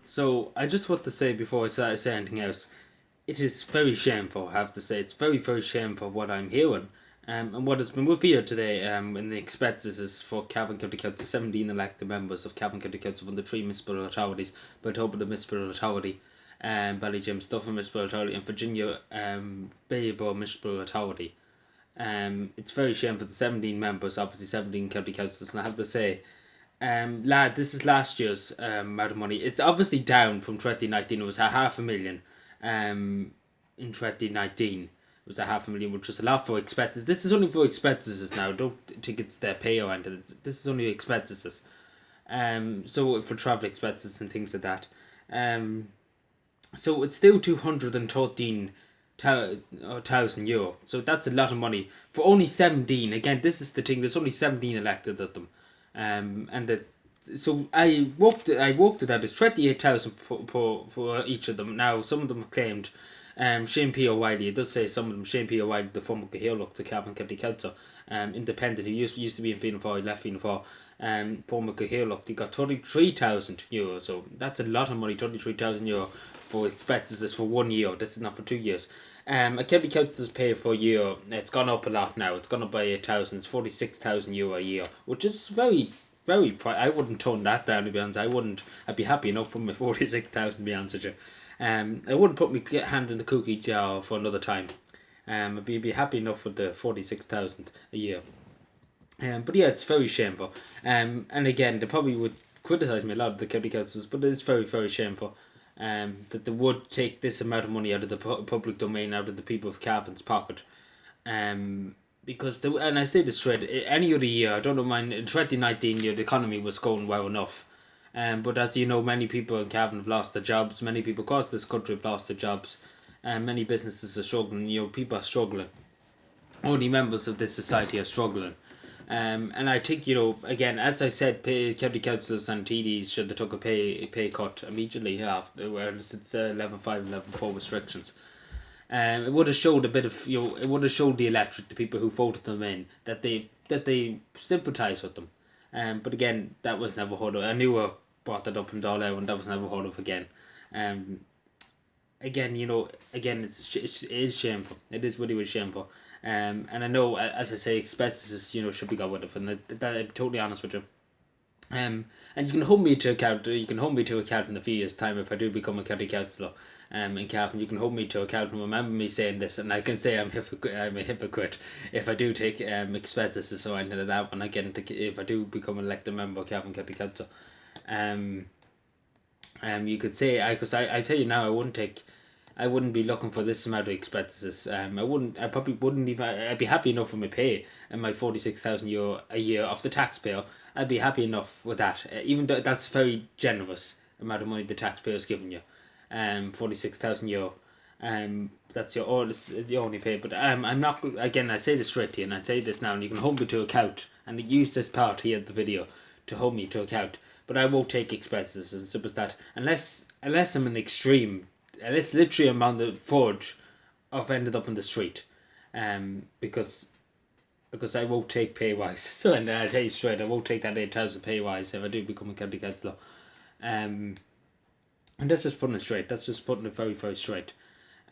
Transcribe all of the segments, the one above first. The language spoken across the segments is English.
So I just want to say before I say anything else, it is very shameful. I have to say it's very very shameful what I'm hearing. And what has been revealed today in the expenses is for Cavan County Council, 17 elected members of Cavan County Council from the three municipal authorities, Baltoba the Municipal Authority, Ballyjim Stuffin Municipal Authority, and Virginia Bayborough Municipal Authority. It's very shameful. The 17 members, obviously 17 county councils, and I have to say, this is last year's amount of money. It's obviously down from 2019. It was a 500,000 in 2019. It was a 500,000, which was a lot for expenses. This is only for expenses now. Don't think it's their pay or anything. This is only expenses. So for travel expenses and things like that. So it's still 213,000 euro. So that's a lot of money for only 17. Again, this is the thing. There's only 17 elected of them. And that's so I worked it out. It's 28,000 for each of them. Now some of them have claimed Shane P. O'Reilly, it does say some of them, Shane P. O'Reilly, the former Cahilllock, the Cavan County Council, independent, who used to be in Fianna Fáil, left Fianna Fáil, former Cahilllock, they got 33,000 euro. So that's a lot of money, 33,000 euro for expenses for 1 year. This is not for 2 years. A county council's pay per year, it's gone up a lot now. It's gone up by 8,000. It's 46,000 euro a year, which is very, very. I wouldn't tone that down, to be honest. I'd be happy enough with my 46,000, to be honest with you. I wouldn't put my hand in the cookie jar for another time. I'd be happy enough with the 46,000 a year. But yeah, it's very shameful. And again, they probably would criticise me a lot of the county councils, but it is very, very shameful. That they would take this amount of money out of the public domain, out of the people of Cavan's pocket. Because and I say this straight, any other year, I don't know, in 2019 year, the economy was going well enough. But as you know, many people in Cavan have lost their jobs. Many people across this country have lost their jobs. Many businesses are struggling. People are struggling. Only members of this society are struggling. And I think, again, as I said, county councillors and TDs should have took a pay cut immediately after, whereas it's 11.5, 11.4 restrictions. It would have showed a bit of, it would have showed the electorate, the people who voted them in, that they sympathise with them. But again, that was never heard of. I knew I brought that up in Dáil, and that was never heard of again. Again, it is shameful. It is really, really shameful. And I know, as I say, expenses, should be got rid of, and that I'm totally honest with you. And you can hold me to account. You can hold me to account in a few years' time if I do become a county councillor. In Cavan, you can hold me to account and remember me saying this, and I can say I'm a hypocrite if I do take expenses or anything like that when I get into, if I do become an elected member of Cavan County Council. You could say I tell you now, I wouldn't be looking for this amount of expenses. I probably wouldn't even. I'd be happy enough with my pay and my 46,000 euro a year off the taxpayer. I'd be happy enough with that. Even though that's very generous amount of money the taxpayer's giving you. 46,000 euro. That's your only pay. But I'm not. Again, I say this straight to you, and I say this now, and you can hold me to account, and use this part here of the video to hold me to account. But I won't take expenses as simple as that, unless I'm an extreme. Unless literally I'm on the verge of ended up in the street, because I won't take pay wise. So, and I tell you straight, I won't take that 8,000 pay wise if I do become a county councillor. And that's just putting it straight. That's just putting it very, very straight.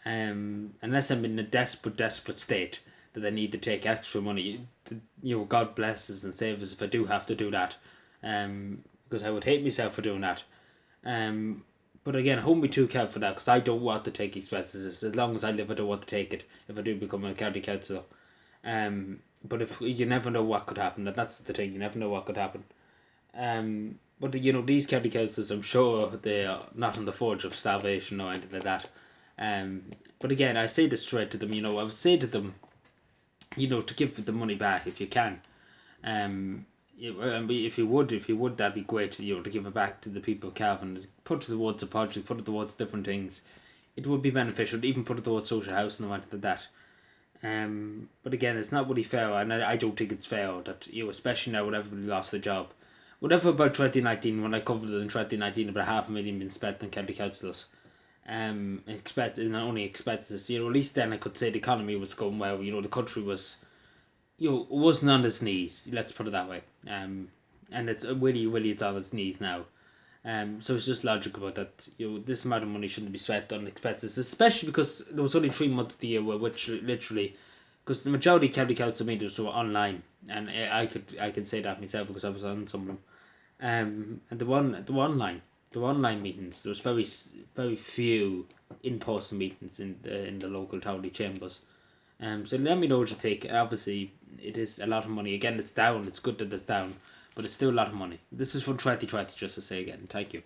Unless I'm in a desperate state that I need to take extra money, God bless us and save us if I do have to do that. Because I would hate myself for doing that. But again, hold me to account for that, because I don't want to take expenses. As long as I live, I don't want to take it if I do become a county councillor. But if you never know what could happen, that's the thing. You never know what could happen. But these county councillors, I'm sure they are not on the verge of starvation or anything like that. But again, I say this straight to them. I would say to them, to give the money back if you can. If you would, that'd be great. To give it back to the people of Cavan, put it towards a project, put it towards different things. It would be beneficial. Even put it towards social housing and anything like that. But again, it's not really fair, and I don't think it's fair that especially now when everybody lost their job. Whatever about 2019, when I covered it in 2019, about 500,000 been spent on county councillors. Not only expenses. At least then I could say the economy was going well. The country was. Wasn't on its knees. Let's put it that way. And it's really, really, it's on its knees now. So it's just logical about that. This amount of money shouldn't be spent on expenses, especially because there was only 3 months of the year which literally, because the majority of county council meetings were online, and I can say that myself because I was on some of them. And the online meetings, there was very few in person meetings in the local county chambers. So let me know what you think. Obviously, it is a lot of money. Again, it's down. It's good that it's down, but it's still a lot of money. This is from 2020, just to say again. Thank you.